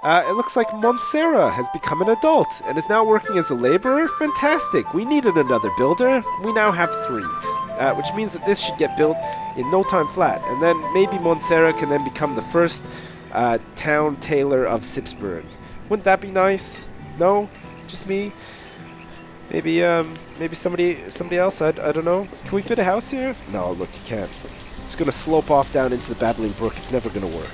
It looks like Montserrat has become an adult and is now working as a laborer. Fantastic! We needed another builder. We now have 3, which means that this should get built in no time flat. And then maybe Montserrat can then become the first town tailor of Sipsburgh. Wouldn't that be nice? No? Just me? Maybe somebody else? I don't know. Can we fit a house here? No, look, you can't. It's going to slope off down into the babbling brook. It's never going to work.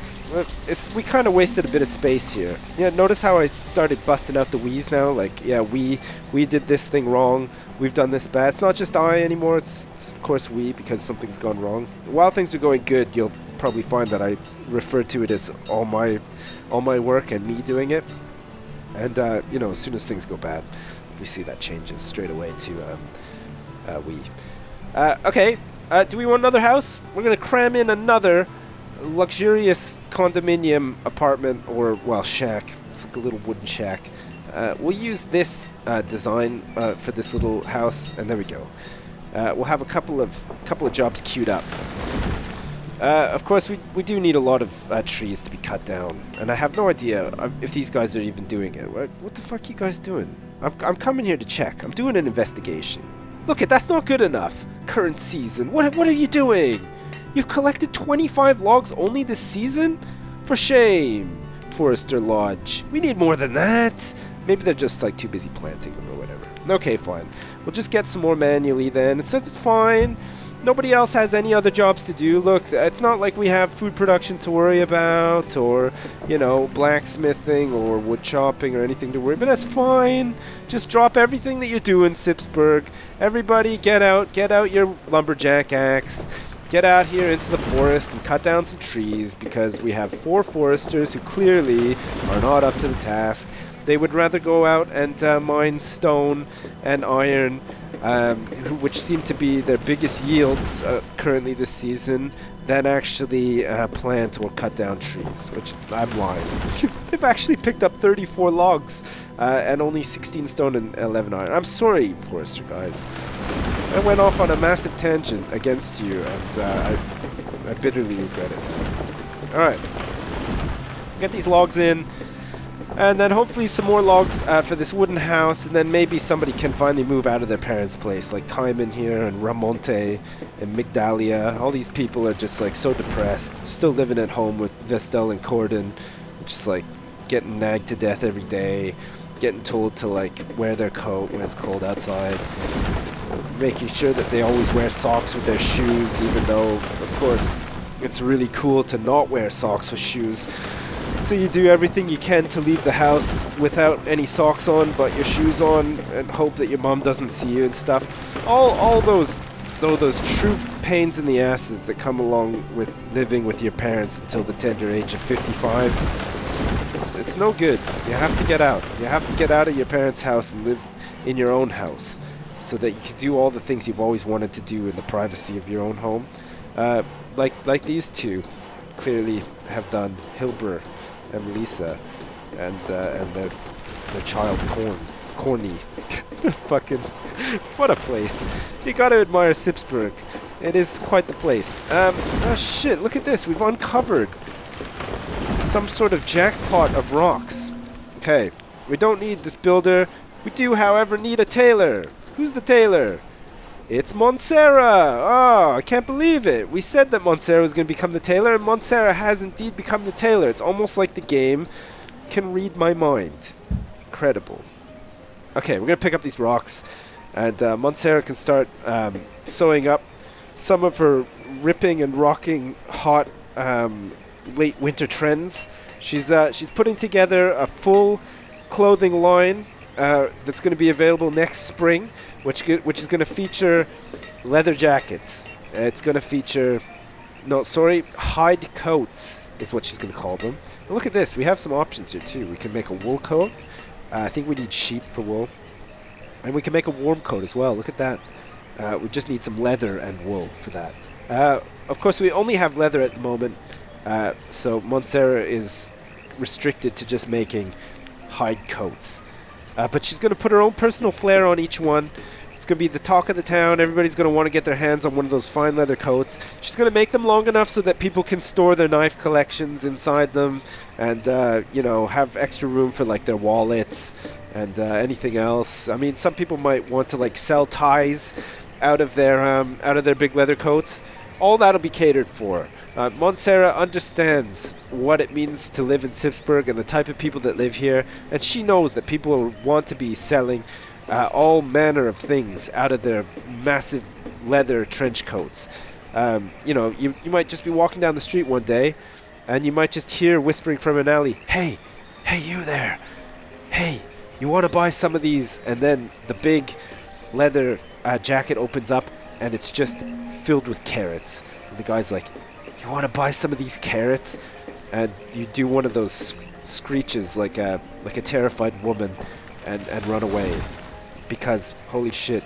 We kind of wasted a bit of space here. Yeah, notice how I started busting out the we's now? Like, yeah, we did this thing wrong. We've done this bad. It's not just I anymore. It's of course we, because something's gone wrong. While things are going good, you'll probably find that I refer to it as all my work and me doing it. And, you know, as soon as things go bad, we see that changes straight away to we. Okay, do we want another house? We're going to cram in another luxurious condominium apartment, or, well, shack. It's like a little wooden shack. We'll use this design for this little house, and there we go. We'll have a couple of jobs queued up. Of course, we do need a lot of trees to be cut down, and I have no idea if these guys are even doing it. What the fuck are you guys doing? I'm coming here to check. I'm doing an investigation. Look, that's not good enough. Current season. What are you doing? You've collected 25 logs only this season? For shame, Forester Lodge. We need more than that. Maybe they're just like too busy planting them or whatever. Okay, fine. We'll just get some more manually then. It's fine. Nobody else has any other jobs to do. Look, it's not like we have food production to worry about, or, you know, blacksmithing or wood chopping or anything to worry about. But that's fine. Just drop everything that you're doing, Sipsburgh. Everybody get out your lumberjack axe. Get out here into the forest and cut down some trees, because we have 4 foresters who clearly are not up to the task. They would rather go out and mine stone and iron, which seem to be their biggest yields currently this season, than actually plant or cut down trees, which I'm lying. They've actually picked up 34 logs and only 16 stone and 11 iron. I'm sorry, forester guys. I went off on a massive tangent against you, and I bitterly regret it. Alright. Get these logs in, and then hopefully some more logs for this wooden house, and then maybe somebody can finally move out of their parents' place, like Kaiman here, and Ramonte, and Migdalia. All these people are just like so depressed, still living at home with Vestel and Corden, just like getting nagged to death every day, getting told to like wear their coat when it's cold outside, making sure that they always wear socks with their shoes, even though, of course, it's really cool to not wear socks with shoes. So you do everything you can to leave the house without any socks on, but your shoes on, and hope that your mom doesn't see you and stuff. All those true pains in the asses that come along with living with your parents until the tender age of 55. It's no good. You have to get out. You have to get out of your parents' house and live in your own house, so that you can do all the things you've always wanted to do in the privacy of your own home. Like these two clearly have done, Hilbert and Lisa, and their child Corny. Fucking, what a place. You gotta admire Sipsburgh. It is quite the place. Oh shit, look at this. We've uncovered some sort of jackpot of rocks. Okay, we don't need this builder. We do, however, need a tailor. Who's the tailor? It's Montserrat! Oh, I can't believe it! We said that Montserrat was going to become the tailor, and Montserrat has indeed become the tailor. It's almost like the game can read my mind. Incredible. Okay, we're going to pick up these rocks, and Montserrat can start sewing up some of her ripping and rocking hot late winter trends. She's putting together a full clothing line that's going to be available next spring, which is going to feature leather jackets. It's going to feature, hide coats is what she's going to call them. And look at this. We have some options here too. We can make a wool coat. I think we need sheep for wool. And we can make a warm coat as well. Look at that. We just need some leather and wool for that. Of course, we only have leather at the moment, so Montserrat is restricted to just making hide coats. But she's going to put her own personal flair on each one. It's going to be the talk of the town. Everybody's going to want to get their hands on one of those fine leather coats. She's going to make them long enough so that people can store their knife collections inside them and, you know, have extra room for, like, their wallets and anything else. I mean, some people might want to, like, sell ties out of their big leather coats. All that'll be catered for. Montserrat understands what it means to live in Sipsburgh and the type of people that live here, and she knows that people want to be selling all manner of things out of their massive leather trench coats. You know, you might just be walking down the street one day, and you might just hear whispering from an alley, "Hey, hey, you there! Hey, you want to buy some of these?" And then the big leather jacket opens up, and it's just filled with carrots. And the guy's like, "You want to buy some of these carrots?" And you do one of those screeches like a terrified woman and run away. Because, holy shit,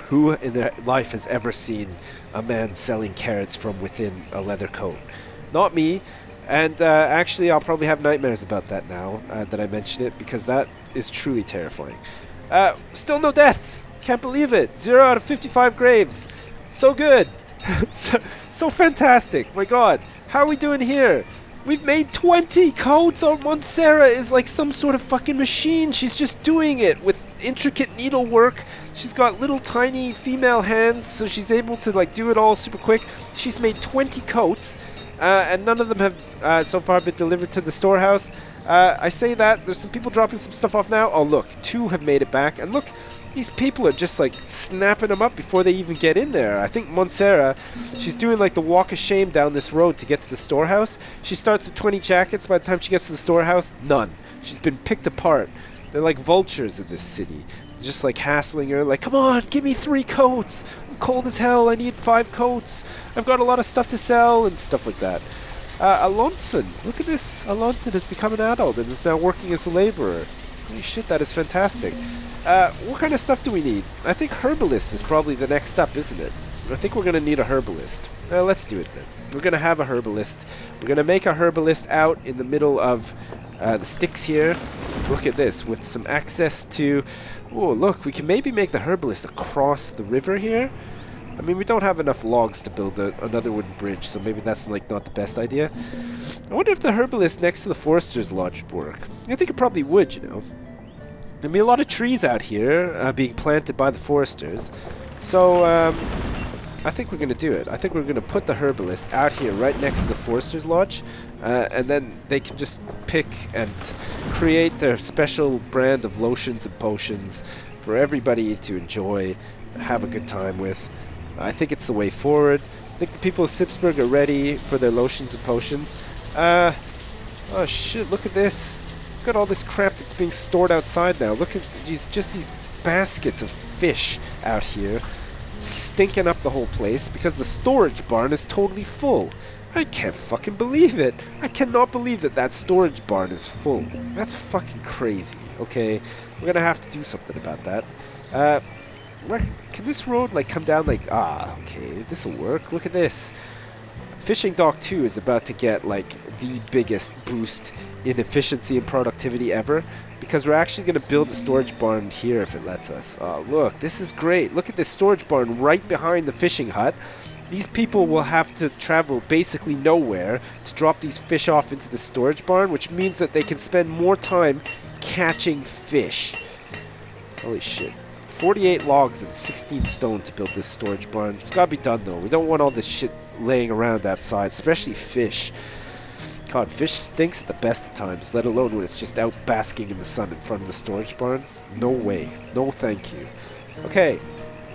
who in their life has ever seen a man selling carrots from within a leather coat? Not me. And actually, I'll probably have nightmares about that now that I mention it, because that is truly terrifying. Still no deaths. Can't believe it. 0 out of 55 graves. So good. so fantastic. My god. How are we doing here? We've made 20 coats. Oh, Montserrat is like some sort of fucking machine. She's just doing it with intricate needlework. She's got little tiny female hands, so she's able to like do it all super quick. She's made 20 coats, and none of them have so far been delivered to the storehouse. I say that. There's some people dropping some stuff off now. Oh, look. 2 have made it back. And look, these people are just like snapping them up before they even get in there. I think Montserrat, she's doing like the walk of shame down this road to get to the storehouse. She starts with 20 jackets. By the time she gets to the storehouse, none. She's been picked apart. They're like vultures in this city. They're just like hassling her, like, "Come on, give me 3 coats. I'm cold as hell. I need 5 coats. I've got a lot of stuff to sell," and stuff like that. Alonson, look at this. Alonson has become an adult and is now working as a laborer. Holy shit, that is fantastic. What kind of stuff do we need? I think herbalist is probably the next step, isn't it? I think we're going to need a herbalist. Let's do it then. We're going to have a herbalist. We're going to make a herbalist out in the middle of the sticks here. Look at this, with some access to... Oh, look, we can maybe make the herbalist across the river here. I mean, we don't have enough logs to build another wooden bridge, so maybe that's like not the best idea. I wonder if the herbalist next to the forester's lodge would work. I think it probably would, you know. There'll be a lot of trees out here being planted by the foresters. So, I think we're going to do it. I think we're going to put the herbalist out here right next to the forester's lodge. And then they can just pick and create their special brand of lotions and potions for everybody to enjoy, have a good time with. I think it's the way forward. I think the people of Sipsburgh are ready for their lotions and potions. Oh shit, look at this. Look at all this crap that's being stored outside now. Look at just these baskets of fish out here, stinking up the whole place because the storage barn is totally full. I can't fucking believe it. I cannot believe that storage barn is full. That's fucking crazy. Okay, we're gonna have to do something about that. Can this road like come down like... okay, this'll work. Look at this. Fishing Dock 2 is about to get like the biggest boost in efficiency and productivity ever, because we're actually going to build a storage barn here if it lets us. Oh, look, this is great. Look at this storage barn right behind the fishing hut. These people will have to travel basically nowhere to drop these fish off into the storage barn, which means that they can spend more time catching fish. Holy shit. 48 logs and 16 stone to build this storage barn. It's gotta be done though. We don't want all this shit laying around outside, especially fish. God, fish stinks at the best of times, let alone when it's just out basking in the sun in front of the storage barn. No way. No thank you. Okay.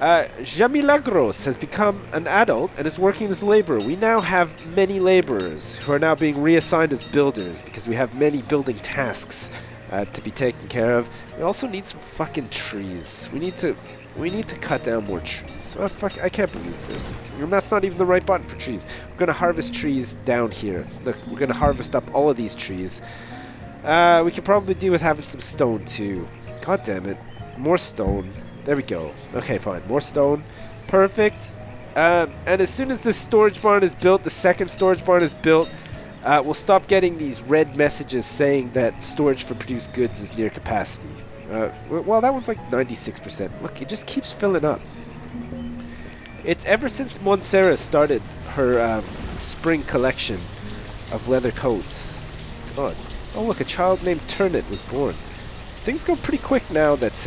Jamilagros has become an adult and is working as a laborer. We now have many laborers who are now being reassigned as builders because we have many building tasks to be taken care of. We also need some fucking trees. We need to cut down more trees. Oh fuck, I can't believe this. And that's not even the right button for trees. We're gonna harvest trees down here. Look, we're gonna harvest up all of these trees. We could probably do with having some stone too. God damn it. More stone. There we go. Okay, fine. More stone. Perfect. And as soon as this storage barn is built, the second storage barn is built, we'll stop getting these red messages saying that storage for produced goods is near capacity. Well, that one's like 96%. Look, it just keeps filling up. It's ever since Montserrat started her spring collection of leather coats. God. Oh, look, a child named Turnit was born. Things go pretty quick now that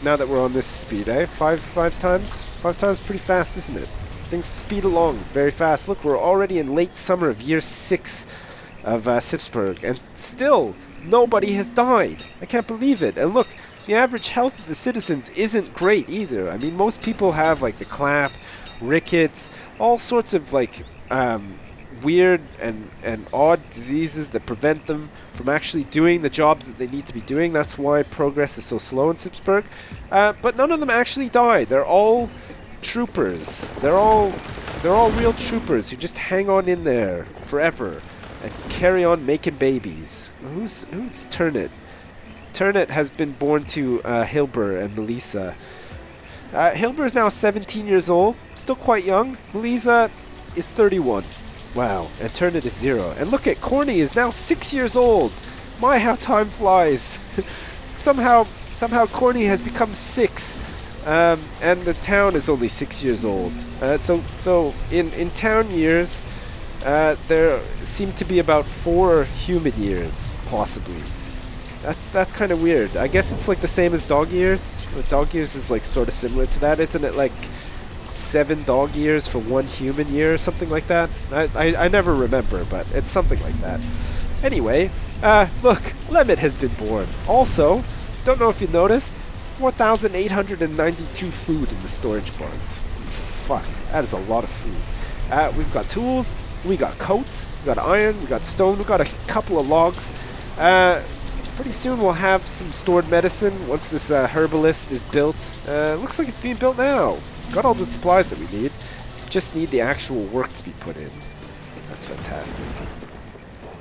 we're on this speed, eh? Five times? 5 times pretty fast, isn't it? Things speed along very fast. Look, we're already in late summer of year 6 of Sipsburgh, and still nobody has died. I can't believe it. And look, the average health of the citizens isn't great either. I mean, most people have like the clap, rickets, all sorts of like weird and odd diseases that prevent them from actually doing the jobs that they need to be doing. That's why progress is so slow in Sipsburgh. But none of them actually die. They're all troopers. They're all real troopers who just hang on in there forever and carry on making babies. Who's Turnit? Turnit has been born to Hilbur and Melissa. Hilbur is now 17 years old, still quite young. Melissa is 31. Wow, and Turnit is 0. And look at Corny is now 6 years old. My, how time flies. somehow Corny has become 6. And the town is only 6 years old. So in town years, there seem to be about 4 human years, possibly. That's kind of weird. I guess it's like the same as dog years. Dog years is like sort of similar to that, isn't it? Like 7 dog years for 1 human year or something like that. I never remember, but it's something like that. Anyway, look, Lemmet has been born. Also, don't know if you noticed, 4,892 food in the storage barns. Fuck, that is a lot of food. We've got tools, we got coats, we got iron, we got stone, we got a couple of logs. Pretty soon we'll have some stored medicine once this herbalist is built. Looks like it's being built now. Got all the supplies that we need. Just need the actual work to be put in. That's fantastic.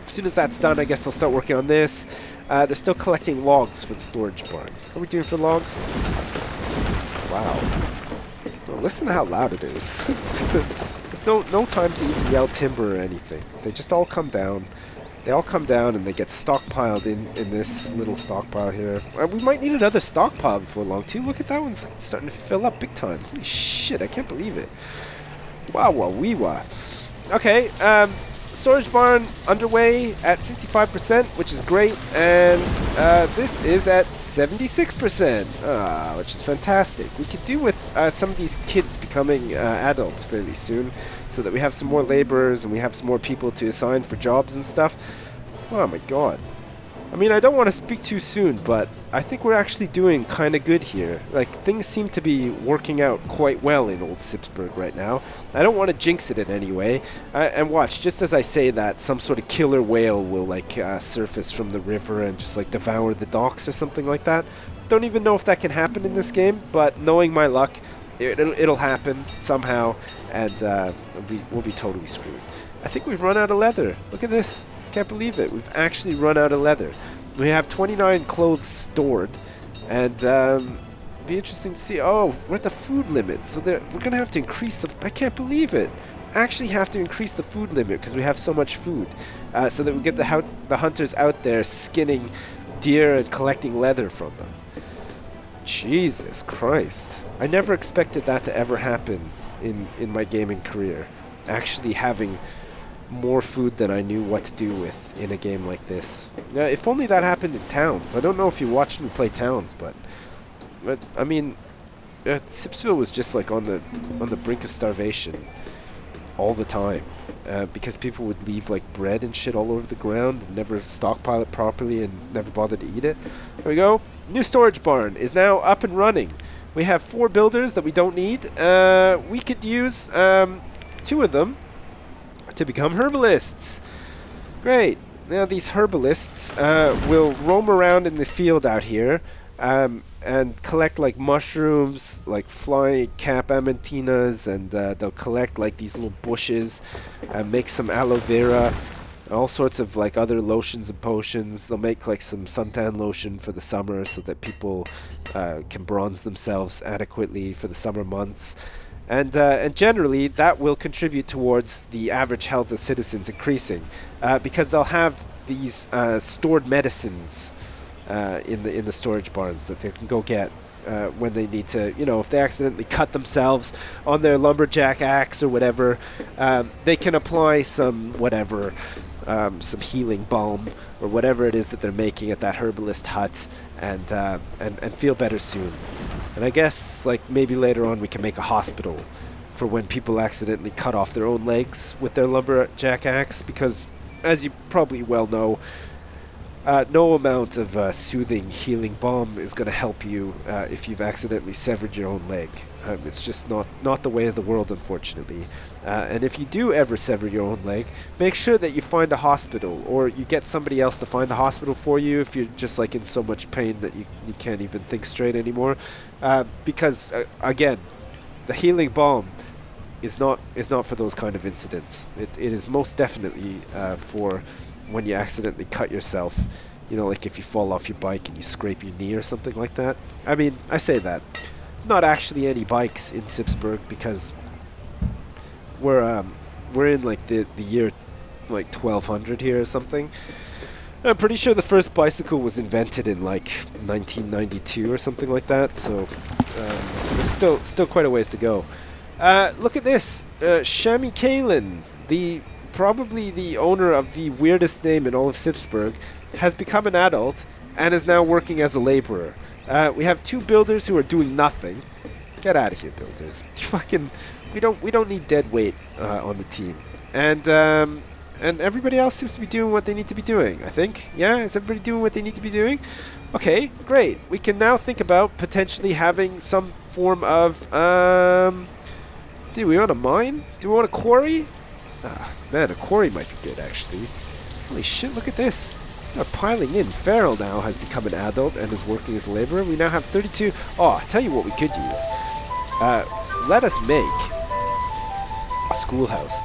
As soon as that's done, I guess they'll start working on this. They're still collecting logs for the storage barn. How are we doing for logs? Wow. Oh, listen to how loud it is. There's no time to even yell timber or anything. They just all come down. They all come down and they get stockpiled in this little stockpile here. We might need another stockpile before long too. Look at that one's starting to fill up big time. Holy shit, I can't believe it. Wow, wee wah. Okay, storage barn underway at 55%, which is great, and this is at 76%, which is fantastic. We could do with some of these kids becoming adults fairly soon, so that we have some more laborers and we have some more people to assign for jobs and stuff. Oh my god. I mean, I don't want to speak too soon, but I think we're actually doing kind of good here. Like, things seem to be working out quite well in old Sipsburgh right now. I don't want to jinx it in any way. And watch, just as I say that, some sort of killer whale will, like, surface from the river and just, like, devour the docks or something like that. Don't even know if that can happen in this game, but knowing my luck, it'll happen somehow, and we'll be totally screwed. I think we've run out of leather. Look at this. Can't believe it. We've actually run out of leather. We have 29 clothes stored, and it'll be interesting to see. Oh, we're at the food limit, so we're going to have to increase the... I can't believe it. Actually have to increase the food limit because we have so much food, so that we get the hunters out there skinning deer and collecting leather from them. Jesus Christ. I never expected that to ever happen in my gaming career. Actually having more food than I knew what to do with in a game like this. Now, if only that happened in Towns. I don't know if you watched me play Towns, but I mean, Sipsville was just like on the brink of starvation all the time, because people would leave like bread and shit all over the ground and never stockpile it properly and never bother to eat it. There we go. New storage barn is now up and running. We have 4 builders that we don't need. We could use 2 of them to become herbalists. Great. Now these herbalists will roam around in the field out here and collect like mushrooms, like flying cap amantinas, and they'll collect like these little bushes and make some aloe vera, all sorts of like other lotions and potions. They'll make like some suntan lotion for the summer so that people can bronze themselves adequately for the summer months. And generally, that will contribute towards the average health of citizens increasing, because they'll have these stored medicines in the storage barns that they can go get when they need to, if they accidentally cut themselves on their lumberjack axe or whatever, they can apply some whatever, some healing balm or whatever it is that they're making at that herbalist hut, and feel better soon. And I guess like maybe later on we can make a hospital for when people accidentally cut off their own legs with their lumberjack axe, because as you probably well know, no amount of soothing healing balm is going to help you if you've accidentally severed your own leg. It's just not the way of the world, unfortunately. And if you do ever sever your own leg, make sure that you find a hospital, or you get somebody else to find a hospital for you if you're just like in so much pain that you can't even think straight anymore. Because again, the healing balm is not for those kind of incidents. It is most definitely for when you accidentally cut yourself, like if you fall off your bike and you scrape your knee or something like that. I mean, I say that. Not actually any bikes in Sipsburgh, because we're in like the year like 1200 here or something. I'm pretty sure the first bicycle was invented in like 1992 or something like that, so there's still quite a ways to go. Look at this, Shami Kalin, probably the owner of the weirdest name in all of Sipsburgh, has become an adult and is now working as a laborer. We have two builders who are doing nothing. Get out of here, builders. We don't need dead weight on the team. And everybody else seems to be doing what they need to be doing, I think. Yeah, is everybody doing what they need to be doing? Okay, great. We can now think about potentially having some form of do we want a mine? Do we want a quarry? Man, a quarry might be good, actually. Holy shit, look at this. They're piling in. Farrell now has become an adult and is working as a laborer. We now have 32. Oh, I'll tell you what we could use. Let us make a schoolhouse.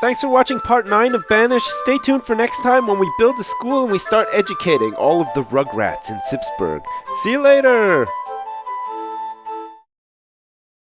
Thanks for watching part 9 of Banished. Stay tuned for next time when we build a school and we start educating all of the rugrats in Sipsburgh. See you later!